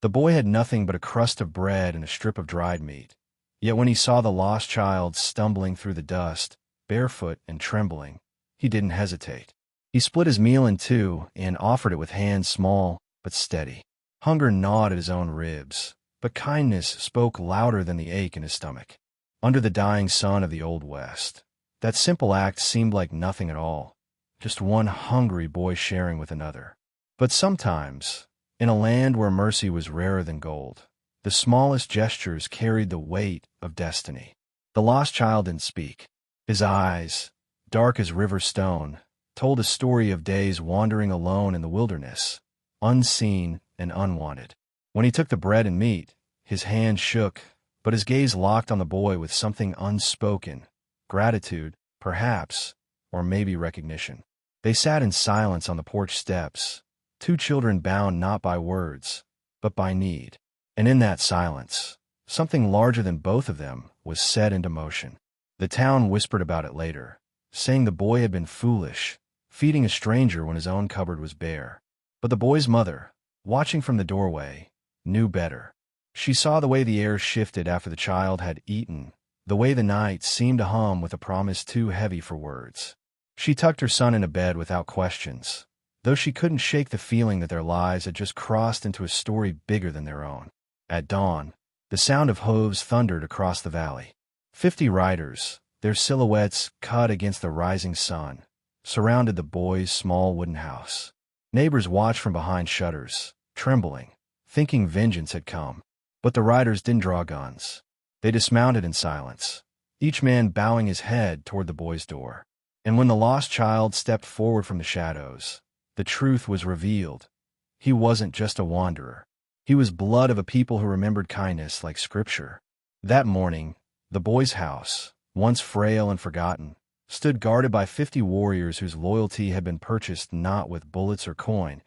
The boy had nothing but a crust of bread and a strip of dried meat. Yet when he saw the lost child stumbling through the dust, barefoot and trembling, he didn't hesitate. He split his meal in two and offered it with hands small but steady. Hunger gnawed at his own ribs, but kindness spoke louder than the ache in his stomach. Under the dying sun of the Old West, that simple act seemed like nothing at all, just one hungry boy sharing with another. But sometimes, in a land where mercy was rarer than gold, the smallest gestures carried the weight of destiny. The lost child didn't speak. His eyes, dark as river stone, told a story of days wandering alone in the wilderness, unseen and unwanted. When he took the bread and meat, his hand shook, but his gaze locked on the boy with something unspoken, gratitude, perhaps, or maybe recognition. They sat in silence on the porch steps, two children bound not by words, but by need. And in that silence, something larger than both of them was set into motion. The town whispered about it later, saying the boy had been foolish, feeding a stranger when his own cupboard was bare. But the boy's mother, watching from the doorway, knew better. She saw the way the air shifted after the child had eaten, the way the night seemed to hum with a promise too heavy for words. She tucked her son into bed without questions, though she couldn't shake the feeling that their lives had just crossed into a story bigger than their own. At dawn, the sound of hooves thundered across the valley. 50 riders, their silhouettes cut against the rising sun, surrounded the boy's small wooden house. Neighbors watched from behind shutters, trembling, thinking vengeance had come. But the riders didn't draw guns. They dismounted in silence, each man bowing his head toward the boy's door. And when the lost child stepped forward from the shadows, the truth was revealed. He wasn't just a wanderer. He was blood of a people who remembered kindness like Scripture. That morning, the boy's house, once frail and forgotten, stood guarded by 50 warriors whose loyalty had been purchased not with bullets or coin,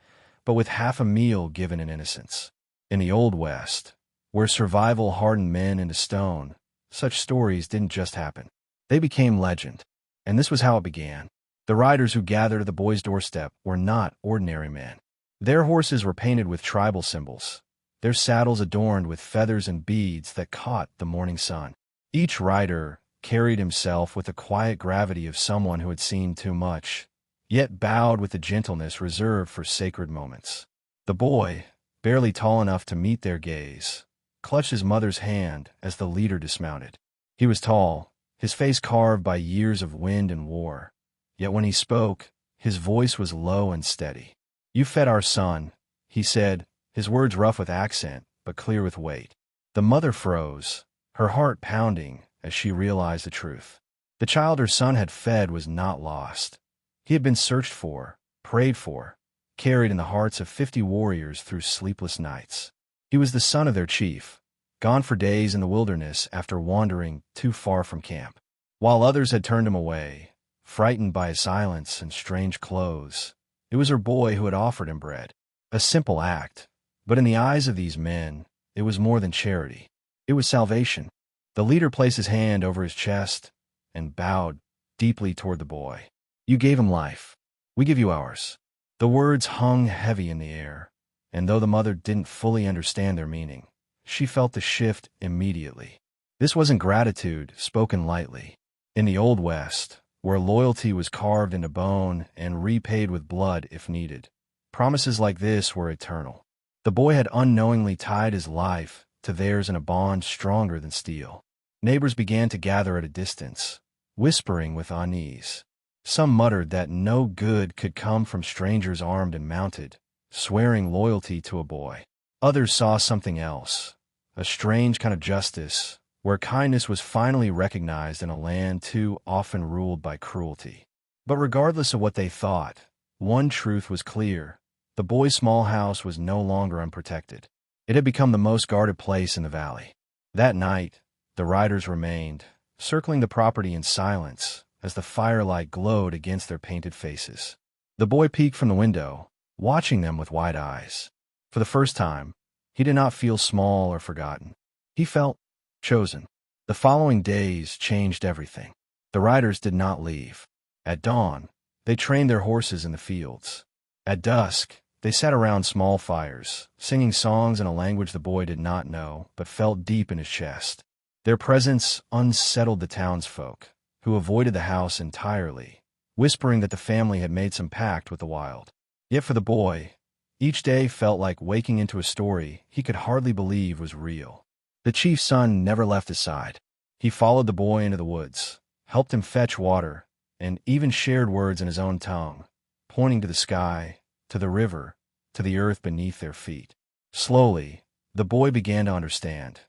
but with half a meal given in innocence. In the Old West, where survival hardened men into stone, such stories didn't just happen. They became legend. And this was how it began. The riders who gathered at the boy's doorstep were not ordinary men. Their horses were painted with tribal symbols, their saddles adorned with feathers and beads that caught the morning sun. Each rider carried himself with the quiet gravity of someone who had seen too much, yet bowed with the gentleness reserved for sacred moments. The boy, barely tall enough to meet their gaze, clutched his mother's hand as the leader dismounted. He was tall, his face carved by years of wind and war. Yet when he spoke, his voice was low and steady. "You fed our son," he said, his words rough with accent, but clear with weight. The mother froze, her heart pounding as she realized the truth. The child her son had fed was not lost. He had been searched for, prayed for, carried in the hearts of 50 warriors through sleepless nights. He was the son of their chief, gone for days in the wilderness after wandering too far from camp. While others had turned him away, frightened by his silence and strange clothes, it was her boy who had offered him bread. A simple act, but in the eyes of these men, it was more than charity. It was salvation. The leader placed his hand over his chest and bowed deeply toward the boy. "You gave him life. We give you ours." The words hung heavy in the air, and though the mother didn't fully understand their meaning, she felt the shift immediately. This wasn't gratitude spoken lightly. In the Old West, where loyalty was carved into bone and repaid with blood if needed, promises like this were eternal. The boy had unknowingly tied his life to theirs in a bond stronger than steel. Neighbors began to gather at a distance, whispering with unease. Some muttered that no good could come from strangers armed and mounted, swearing loyalty to a boy. Others saw something else, a strange kind of justice, where kindness was finally recognized in a land too often ruled by cruelty. But regardless of what they thought, one truth was clear. The boy's small house was no longer unprotected. It had become the most guarded place in the valley. That night, the riders remained, circling the property in silence as the firelight glowed against their painted faces. The boy peeked from the window, watching them with wide eyes. For the first time, he did not feel small or forgotten. He felt chosen. The following days changed everything. The riders did not leave. At dawn, they trained their horses in the fields. At dusk, They sat around small fires, singing songs in a language the boy did not know, but felt deep in his chest. Their presence unsettled the townsfolk, who avoided the house entirely, whispering that the family had made some pact with the wild. Yet for the boy, each day felt like waking into a story he could hardly believe was real. The chief's son never left his side. He followed the boy into the woods, helped him fetch water, and even shared words in his own tongue, pointing to the sky, to the river, to the earth beneath their feet. Slowly, the boy began to understand.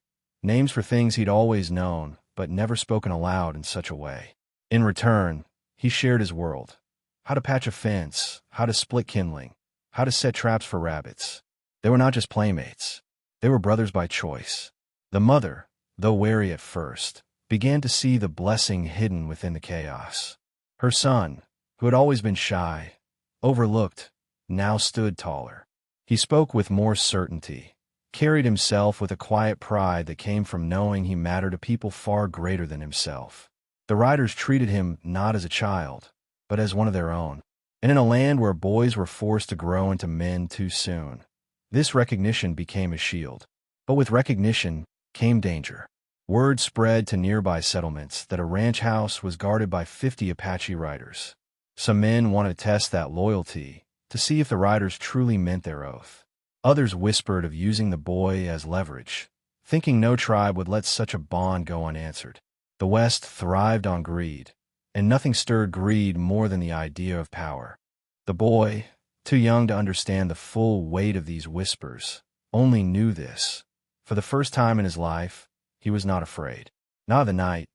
Names for things he'd always known, but never spoken aloud in such a way. In return, he shared his world. How to patch a fence, how to split kindling, how to set traps for rabbits. They were not just playmates. They were brothers by choice. The mother, though wary at first, began to see the blessing hidden within the chaos. Her son, who had always been shy, overlooked, now stood taller. He spoke with more certainty, carried himself with a quiet pride that came from knowing he mattered to people far greater than himself. The riders treated him not as a child, but as one of their own. And in a land where boys were forced to grow into men too soon, this recognition became a shield. But with recognition came danger. Word spread to nearby settlements that a ranch house was guarded by 50 Apache riders. Some men wanted to test that loyalty, to see if the riders truly meant their oath. Others whispered of using the boy as leverage, thinking no tribe would let such a bond go unanswered. The West thrived on greed, and nothing stirred greed more than the idea of power. The boy, too young to understand the full weight of these whispers, only knew this. For the first time in his life, he was not afraid. Not of the night,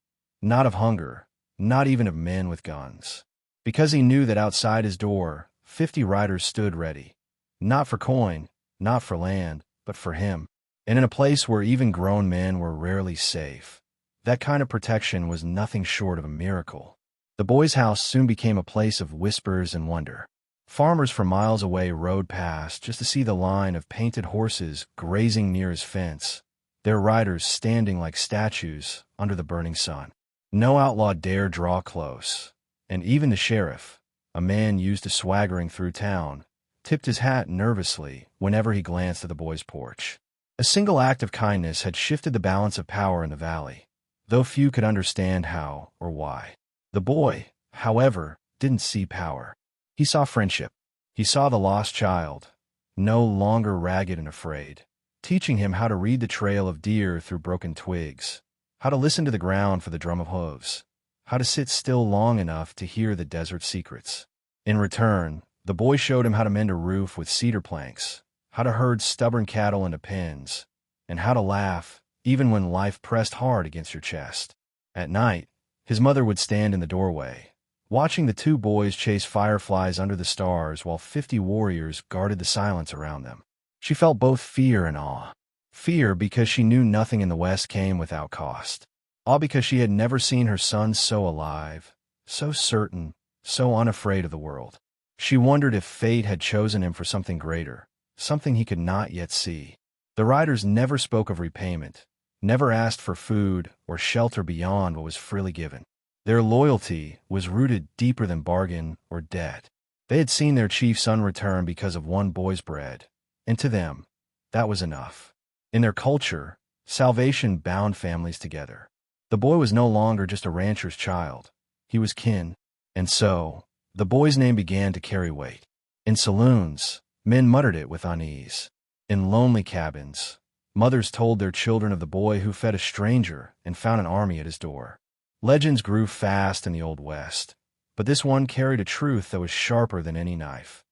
not of hunger, not even of men with guns. Because he knew that outside his door, 50 riders stood ready. Not for coin, not for land, but for him. And in a place where even grown men were rarely safe, that kind of protection was nothing short of a miracle. The boy's house soon became a place of whispers and wonder. Farmers from miles away rode past just to see the line of painted horses grazing near his fence, their riders standing like statues under the burning sun. No outlaw dared draw close, and even the sheriff, a man used to swaggering through town, tipped his hat nervously whenever he glanced at the boy's porch. A single act of kindness had shifted the balance of power in the valley, though few could understand how or why. The boy, however, didn't see power. He saw friendship. He saw the lost child, no longer ragged and afraid, teaching him how to read the trail of deer through broken twigs, how to listen to the ground for the drum of hooves, how to sit still long enough to hear the desert secrets. In return, the boy showed him how to mend a roof with cedar planks, how to herd stubborn cattle into pens, and how to laugh even when life pressed hard against your chest. At night, his mother would stand in the doorway, watching the two boys chase fireflies under the stars while 50 warriors guarded the silence around them. She felt both fear and awe. Fear because she knew nothing in the West came without cost. Awe because she had never seen her son so alive, so certain, so unafraid of the world. She wondered if fate had chosen him for something greater, something he could not yet see. The riders never spoke of repayment, never asked for food or shelter beyond what was freely given. Their loyalty was rooted deeper than bargain or debt. They had seen their chief's son return because of one boy's bread, and to them, that was enough. In their culture, salvation bound families together. The boy was no longer just a rancher's child. He was kin, and so, the boy's name began to carry weight. In saloons, men muttered it with unease. In lonely cabins, mothers told their children of the boy who fed a stranger and found an army at his door. Legends grew fast in the Old West, but this one carried a truth that was sharper than any knife.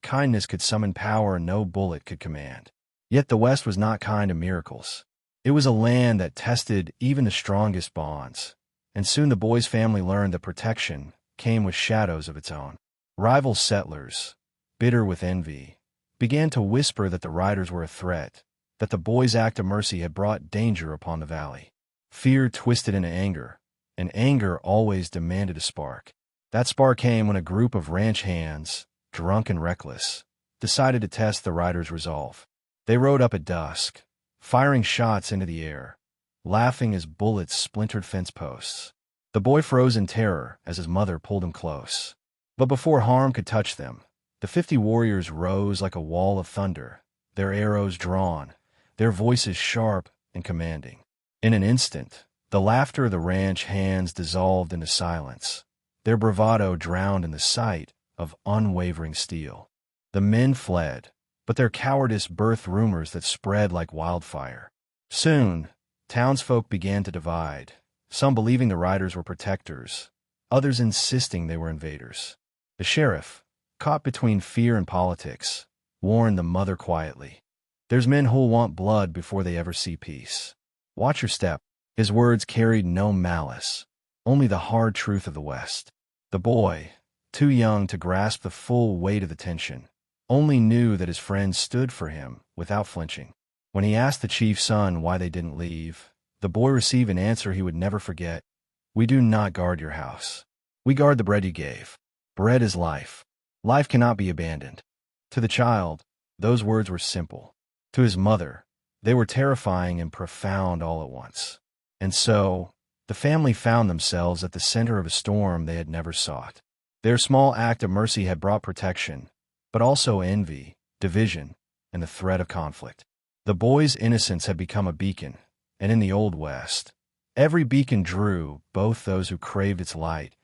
Kindness could summon power no bullet could command. Yet the West was not kind to miracles. It was a land that tested even the strongest bonds, and soon the boy's family learned that protection came with shadows of its own. Rival settlers, bitter with envy, began to whisper that the riders were a threat, that the boy's act of mercy had brought danger upon the valley. Fear twisted into anger, and anger always demanded a spark. That spark came when a group of ranch hands, drunk and reckless, decided to test the riders' resolve. They rode up at dusk, firing shots into the air, laughing as bullets splintered fence posts. The boy froze in terror as his mother pulled him close. But before harm could touch them, The 50 warriors rose like a wall of thunder, their arrows drawn, their voices sharp and commanding. In an instant, the laughter of the ranch hands dissolved into silence, their bravado drowned in the sight of unwavering steel. The men fled, but their cowardice birthed rumors that spread like wildfire. Soon, townsfolk began to divide, some believing the riders were protectors, others insisting they were invaders. The sheriff, caught between fear and politics, warned the mother quietly. "There's men who'll want blood before they ever see peace. Watch your step." His words carried no malice, only the hard truth of the West. The boy, too young to grasp the full weight of the tension, only knew that his friends stood for him without flinching. When he asked the chief's son why they didn't leave, the boy received an answer he would never forget. "We do not guard your house. We guard the bread you gave. Bread is life. Life cannot be abandoned." To the child, those words were simple. To his mother, they were terrifying and profound all at once. And so, the family found themselves at the center of a storm they had never sought. Their small act of mercy had brought protection, but also envy, division, and the threat of conflict. The boy's innocence had become a beacon, and in the Old West, every beacon drew both those who craved its light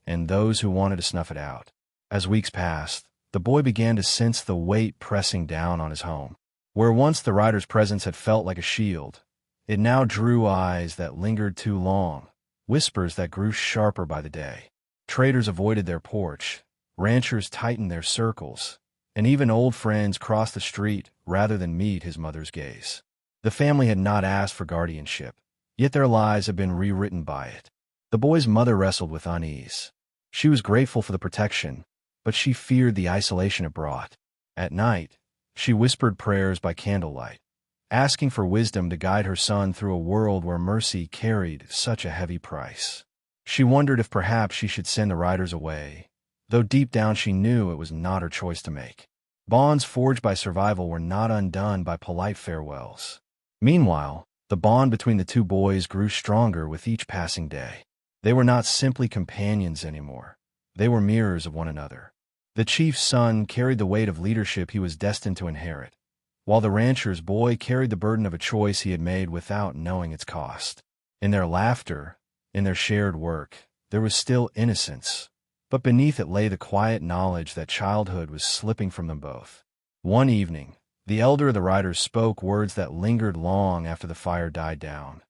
and those who wanted to snuff it out. As weeks passed, the boy began to sense the weight pressing down on his home. Where once the rider's presence had felt like a shield, it now drew eyes that lingered too long, whispers that grew sharper by the day. Traders avoided their porch, ranchers tightened their circles, and even old friends crossed the street rather than meet his mother's gaze. The family had not asked for guardianship, yet their lives had been rewritten by it. The boy's mother wrestled with unease. She was grateful for the protection, but she feared the isolation it brought. At night, she whispered prayers by candlelight, asking for wisdom to guide her son through a world where mercy carried such a heavy price. She wondered if perhaps she should send the riders away, though deep down she knew it was not her choice to make. Bonds forged by survival were not undone by polite farewells. Meanwhile, the bond between the two boys grew stronger with each passing day. They were not simply companions anymore. They were mirrors of one another. The chief's son carried the weight of leadership he was destined to inherit, while the rancher's boy carried the burden of a choice he had made without knowing its cost. In their laughter, in their shared work, there was still innocence, but beneath it lay the quiet knowledge that childhood was slipping from them both. One evening, the elder of the riders spoke words that lingered long after the fire died down.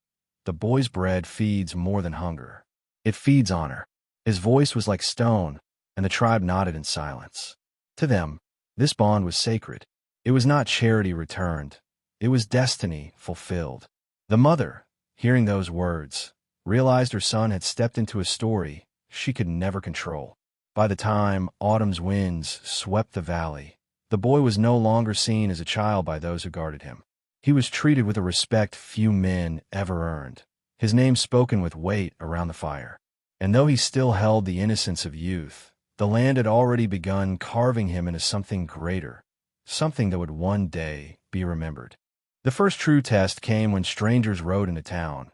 "The boy's bread feeds more than hunger. It feeds honor." His voice was like stone, and the tribe nodded in silence. To them, this bond was sacred. It was not charity returned. It was destiny fulfilled. The mother, hearing those words, realized her son had stepped into a story she could never control. By the time autumn's winds swept the valley, the boy was no longer seen as a child by those who guarded him. He was treated with a respect few men ever earned, his name spoken with weight around the fire. And though he still held the innocence of youth, the land had already begun carving him into something greater, something that would one day be remembered. The first true test came when strangers rode into town,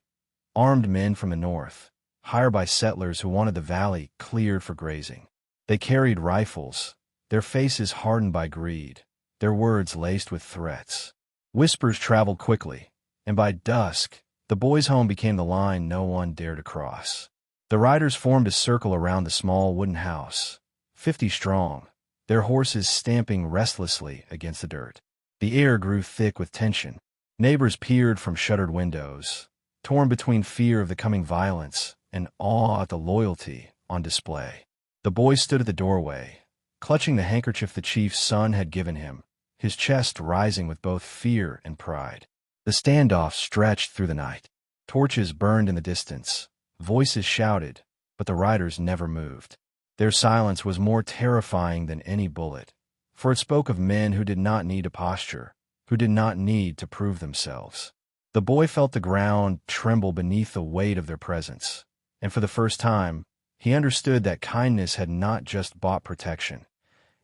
armed men from the north, hired by settlers who wanted the valley cleared for grazing. They carried rifles, their faces hardened by greed, their words laced with threats. Whispers traveled quickly, and by dusk, the boys' home became the line no one dared to cross. The riders formed a circle around the small wooden house, 50 strong, their horses stamping restlessly against the dirt. The air grew thick with tension. Neighbors peered from shuttered windows, torn between fear of the coming violence and awe at the loyalty on display. The boy stood at the doorway, clutching the handkerchief the chief's son had given him, his chest rising with both fear and pride. The standoff stretched through the night. Torches burned in the distance. Voices shouted, but the riders never moved. Their silence was more terrifying than any bullet, for it spoke of men who did not need a posture, who did not need to prove themselves. The boy felt the ground tremble beneath the weight of their presence, and for the first time, he understood that kindness had not just bought protection.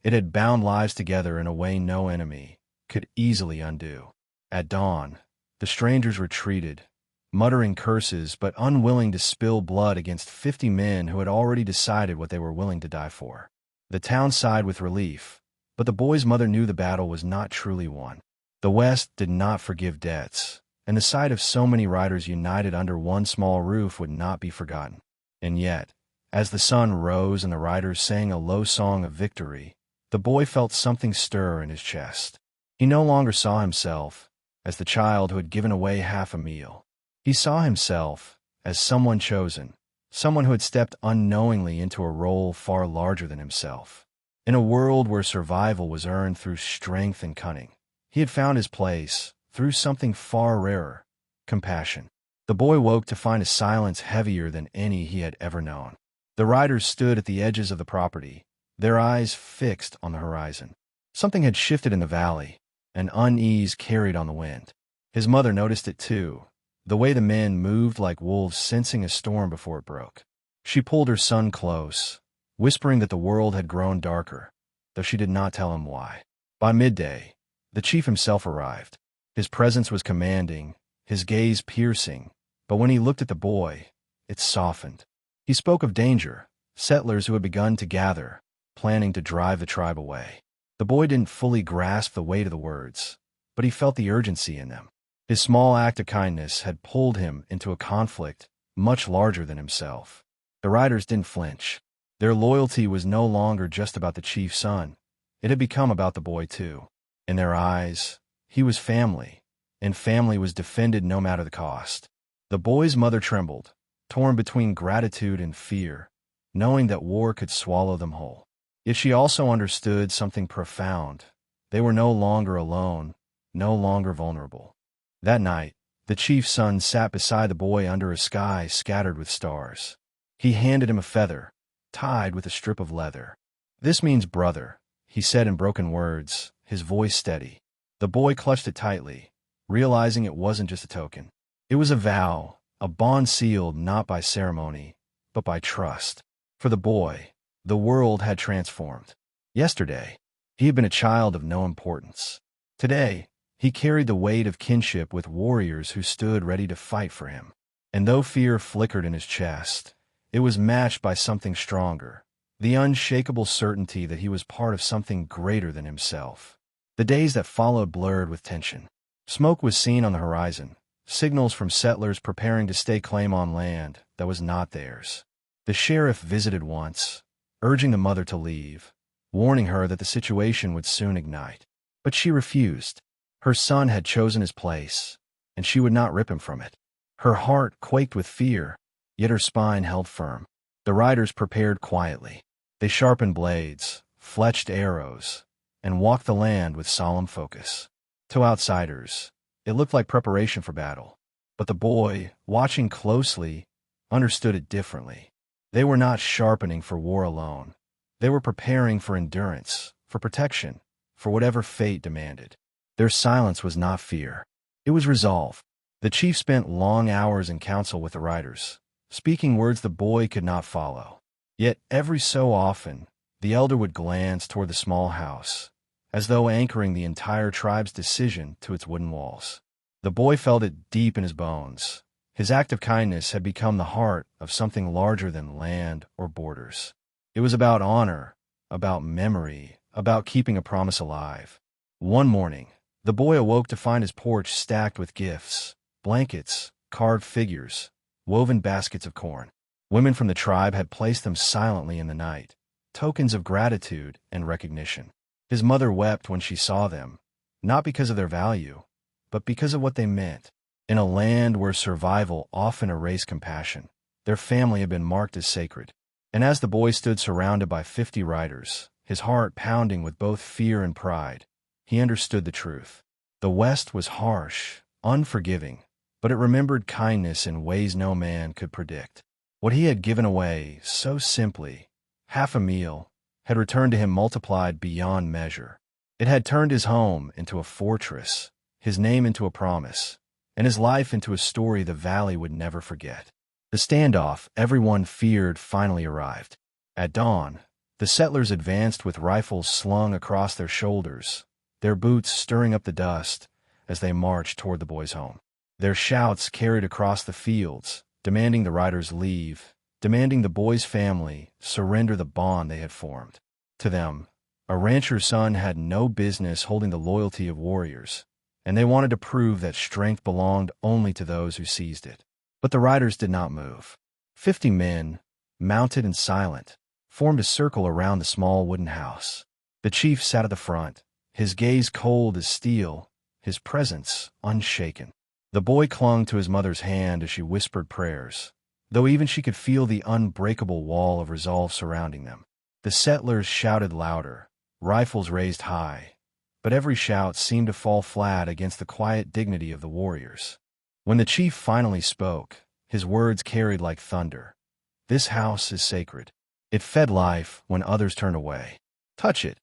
It had bound lives together in a way no enemy could easily undo. At dawn, the strangers retreated, muttering curses but unwilling to spill blood against 50 men who had already decided what they were willing to die for. The town sighed with relief, But the boy's mother knew the battle was not truly won. The West did not forgive debts, and the sight of so many riders united under one small roof would not be forgotten. And yet, as the sun rose and the riders sang a low song of victory, the boy felt something stir in his chest. He no longer saw himself as the child who had given away half a meal. He saw himself as someone chosen, someone who had stepped unknowingly into a role far larger than himself. In a world where survival was earned through strength and cunning, he had found his place through something far rarer: compassion. The boy woke to find a silence heavier than any he had ever known. The riders stood at the edges of the property, their eyes fixed on the horizon. Something had shifted in the valley, an unease carried on the wind. His mother noticed it too, the way the men moved like wolves sensing a storm before it broke. She pulled her son close, whispering that the world had grown darker, though she did not tell him why. By midday, the chief himself arrived. His presence was commanding, his gaze piercing, but when he looked at the boy, it softened. He spoke of danger, settlers who had begun to gather, planning to drive the tribe away. The boy didn't fully grasp the weight of the words, but he felt the urgency in them. His small act of kindness had pulled him into a conflict much larger than himself. The riders didn't flinch. Their loyalty was no longer just about the chief's son. It had become about the boy too. In their eyes, he was family, and family was defended no matter the cost. The boy's mother trembled, torn between gratitude and fear, knowing that war could swallow them whole. Yet she also understood something profound. They were no longer alone, no longer vulnerable. That night, the chief's son sat beside the boy under a sky scattered with stars. He handed him a feather, tied with a strip of leather. "This means brother," he said in broken words, his voice steady. The boy clutched it tightly, realizing it wasn't just a token. It was a vow, a bond sealed not by ceremony, but by trust. For the boy, the world had transformed. Yesterday, he had been a child of no importance. Today, he carried the weight of kinship with warriors who stood ready to fight for him. And though fear flickered in his chest, it was matched by something stronger, the unshakable certainty that he was part of something greater than himself. The days that followed blurred with tension. Smoke was seen on the horizon, signals from settlers preparing to stake claim on land that was not theirs. The sheriff visited once, urging the mother to leave, warning her that the situation would soon ignite. But she refused. Her son had chosen his place, and she would not rip him from it. Her heart quaked with fear, yet her spine held firm. The riders prepared quietly. They sharpened blades, fletched arrows, and walked the land with solemn focus. To outsiders, it looked like preparation for battle. But the boy, watching closely, understood it differently. They were not sharpening for war alone. They were preparing for endurance, for protection, for whatever fate demanded. Their silence was not fear. It was resolve. The chief spent long hours in council with the riders, speaking words the boy could not follow. Yet every so often, the elder would glance toward the small house, as though anchoring the entire tribe's decision to its wooden walls. The boy felt it deep in his bones. His act of kindness had become the heart of something larger than land or borders. It was about honor, about memory, about keeping a promise alive. One morning, the boy awoke to find his porch stacked with gifts, blankets, carved figures, woven baskets of corn. Women from the tribe had placed them silently in the night, tokens of gratitude and recognition. His mother wept when she saw them, not because of their value, but because of what they meant. In a land where survival often erased compassion, their family had been marked as sacred. And as the boy stood surrounded by 50 riders, his heart pounding with both fear and pride, he understood the truth. The West was harsh, unforgiving, but it remembered kindness in ways no man could predict. What he had given away so simply, half a meal, had returned to him multiplied beyond measure. It had turned his home into a fortress, his name into a promise, and his life into a story the valley would never forget. The standoff everyone feared finally arrived. At dawn, the settlers advanced with rifles slung across their shoulders, their boots stirring up the dust as they marched toward the boy's home. Their shouts carried across the fields, demanding the riders leave, demanding the boy's family surrender the bond they had formed. To them, A rancher's son had no business holding the loyalty of warriors, and they wanted to prove that strength belonged only to those who seized it. But the riders did not move. 50 men, mounted and silent, formed a circle around the small wooden house. The chief sat at the front, his gaze cold as steel, his presence unshaken. The boy clung to his mother's hand as she whispered prayers, though even she could feel the unbreakable wall of resolve surrounding them. The settlers shouted louder, rifles raised high, but every shout seemed to fall flat against the quiet dignity of the warriors. When the chief finally spoke, his words carried like thunder. "This house is sacred. It fed life when others turned away. Touch it,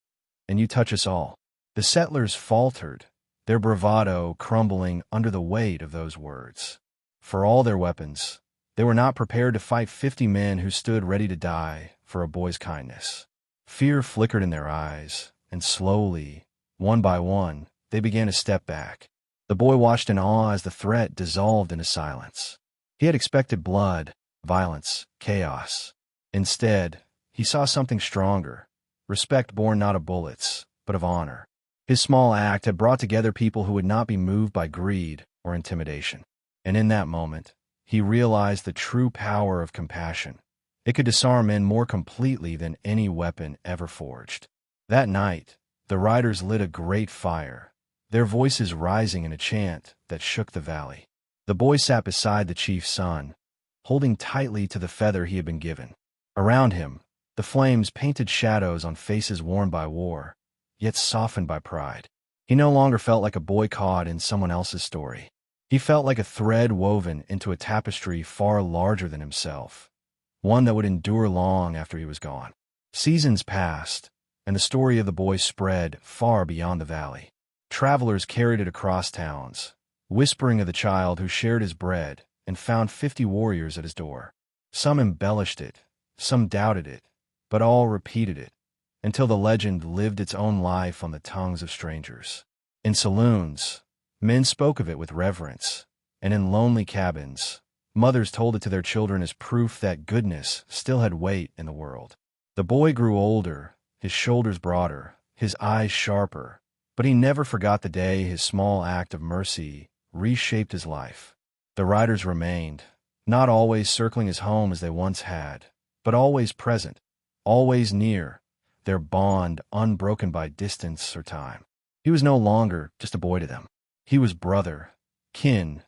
and you touch us all." The settlers faltered, their bravado crumbling under the weight of those words. For all their weapons, they were not prepared to fight 50 men who stood ready to die for a boy's kindness. Fear flickered in their eyes, and slowly, one by one, they began to step back. The boy watched in awe as the threat dissolved into silence. He had expected blood, violence, chaos. Instead, he saw something stronger, respect born not of bullets, but of honor. His small act had brought together people who would not be moved by greed or intimidation. And in that moment, he realized the true power of compassion. It could disarm men more completely than any weapon ever forged. That night, the riders lit a great fire, their voices rising in a chant that shook the valley. The boy sat beside the chief's son, holding tightly to the feather he had been given. Around him, the flames painted shadows on faces worn by war, yet softened by pride. He no longer felt like a boy caught in someone else's story. He felt like a thread woven into a tapestry far larger than himself, one that would endure long after he was gone. Seasons passed, and the story of the boy spread far beyond the valley. Travelers carried it across towns, whispering of the child who shared his bread and found 50 warriors at his door. Some embellished it, some doubted it, but all repeated it, until the legend lived its own life on the tongues of strangers. In saloons, men spoke of it with reverence, and in lonely cabins, mothers told it to their children as proof that goodness still had weight in the world. The boy grew older, his shoulders broader, his eyes sharper, but he never forgot the day his small act of mercy reshaped his life. The riders remained, not always circling his home as they once had, but always present, always near, their bond unbroken by distance or time. He was no longer just a boy to them. He was brother, kin,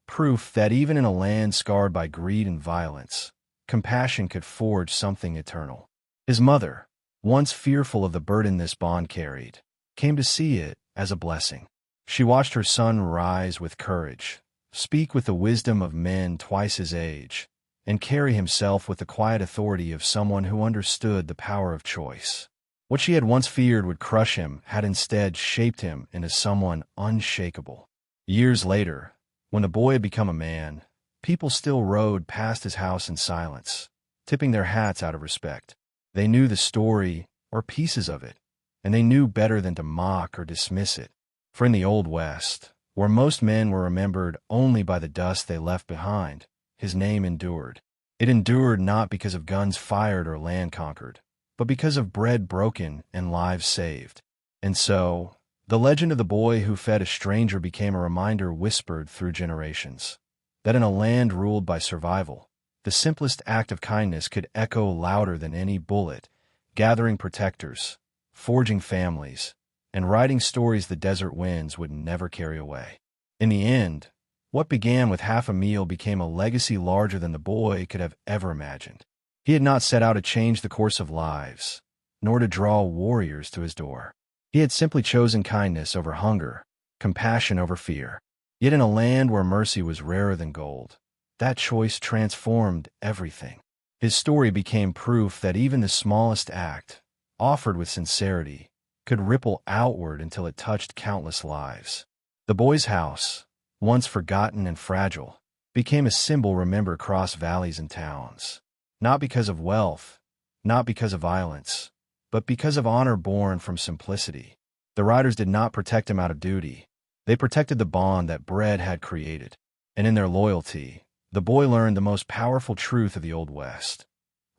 proof that even in a land scarred by greed and violence, compassion could forge something eternal. His mother, once fearful of the burden this bond carried, came to see it as a blessing. She watched her son rise with courage, speak with the wisdom of men twice his age, and carry himself with the quiet authority of someone who understood the power of choice. What she had once feared would crush him had instead shaped him into someone unshakable. Years later, when the boy had become a man, people still rode past his house in silence, tipping their hats out of respect. They knew the story, or pieces of it, and they knew better than to mock or dismiss it. For in the Old West, where most men were remembered only by the dust they left behind, his name endured. It endured not because of guns fired or land conquered, but because of bread broken and lives saved. And so, the legend of the boy who fed a stranger became a reminder whispered through generations, that in a land ruled by survival, the simplest act of kindness could echo louder than any bullet, gathering protectors, forging families, and writing stories the desert winds would never carry away. In the end, what began with half a meal became a legacy larger than the boy could have ever imagined. He had not set out to change the course of lives, nor to draw warriors to his door. He had simply chosen kindness over hunger, compassion over fear. Yet in a land where mercy was rarer than gold, that choice transformed everything. His story became proof that even the smallest act, offered with sincerity, could ripple outward until it touched countless lives. The boy's house, once forgotten and fragile, became a symbol remembered across valleys and towns. Not because of wealth, not because of violence, but because of honor born from simplicity. The riders did not protect him out of duty. They protected the bond that bread had created. And in their loyalty, the boy learned the most powerful truth of the Old West.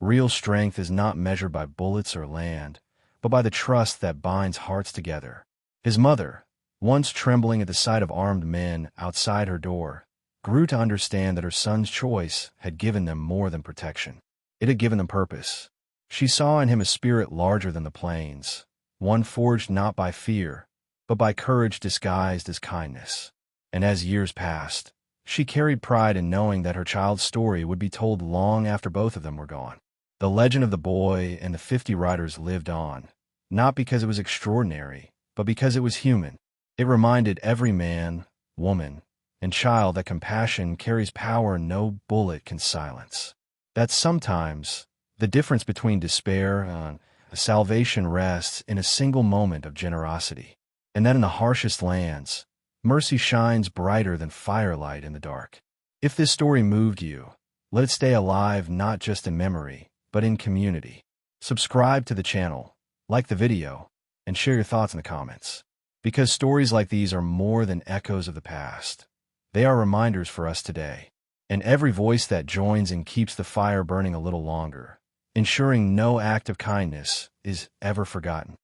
Real strength is not measured by bullets or land, but by the trust that binds hearts together. His mother, once trembling at the sight of armed men outside her door, grew to understand that her son's choice had given them more than protection. It had given them purpose. She saw in him a spirit larger than the plains, one forged not by fear, but by courage disguised as kindness. And as years passed, she carried pride in knowing that her child's story would be told long after both of them were gone. The legend of the boy and the 50 riders lived on, not because it was extraordinary, but because it was human. It reminded every man, woman, and child that compassion carries power no bullet can silence. That sometimes the difference between despair and salvation rests in a single moment of generosity, and that in the harshest lands, mercy shines brighter than firelight in the dark. If this story moved you, let it stay alive not just in memory, but in community. Subscribe to the channel, like the video, and share your thoughts in the comments. Because stories like these are more than echoes of the past. They are reminders for us today. And every voice that joins and keeps the fire burning a little longer, ensuring no act of kindness is ever forgotten.